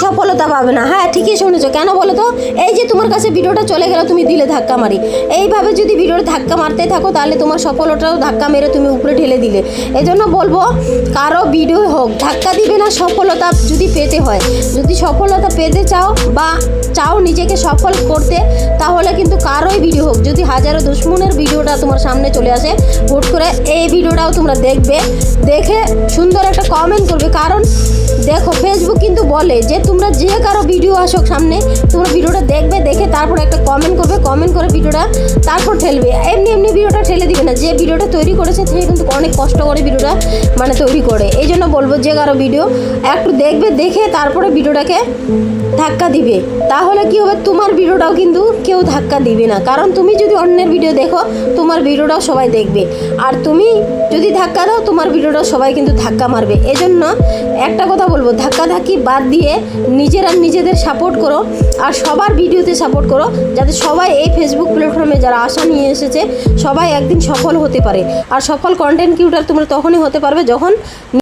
সফলতা পাবে না। হ্যাঁ ঠিকই শুনেছো। কেন বলো তো? এই যে তোমার কাছে ভিডিওটা চলে গেল, তুমি দিলে ধাক্কা মারি, এইভাবে যদি ভিডিওর ধাক্কা মারতে থাকো তাহলে তোমার সফলতাও ধাক্কা মেরে তুমি উপরে ঢেলে দিলে। এই জন্য বলবো কারো ভিডিও হোক ধাক্কা দিবে না সফলতা যদি পেতে হয়। যদি সফলতা পেতে চাও বা চাও নিজেকে সফল করতে, তাহলে কিন্তু কারোই ভিডিও হোক, যদি হাজারো দুশ্মনের ভিডিওটা তোমার সামনে চলে আসে, হুট করে এই ভিডিওটাও তোমরা দেখবে, দেখে সুন্দর একটা কমেন্ট করবে। কারণ দেখো ফেসবুক কিন্তু বলে যে তোমরা যে কারো ভিডিও আসুক সামনে, তোমরা ভিডিওটা দেখবে, দেখে তারপর একটা কমেন্ট করবে, কমেন্ট করে ভিডিওটা তারপর ঠেলবে। এমনি এমনি ভিডিওটা ঠেলে দিবে না। যে ভিডিওটা তৈরি করেছে সে কিন্তু অনেক কষ্ট করে ভিডিওটা তৈরি করে। এই জন্য বলবো যে কারো ভিডিও একটু দেখবে, দেখে তারপরে ভিডিওটাকে ধাক্কা দিবে। তাহলে কি হবে, তোমার ভিডিওটাও কিন্তু কেউ ধাক্কা দিবে না। কারণ তুমি যদি অন্যের ভিডিও দেখো, তোমার ভিডিওটাও সবাই দেখবে, আর তুমি যদি ধাক্কা দাও, তোমার ভিডিওটাও সবাই কিন্তু ধাক্কা মারবে। এজন্য একটা কথা বলবো, ধাক্কাধাক্কি বাদ দিয়ে নিজেরা নিজেদের সাপোর্ট করো, আর সবার ভিডিওতে সাপোর্ট করো, যাতে সবাই এই ফেসবুক প্ল্যাটফর্মে যারা আশা নিয়ে এসেছে সবাই একদিন সফল হতে পারে। আর সফল কন্টেন্ট ক্রিয়েটর তোমরা তখনই হতে পারবে যখন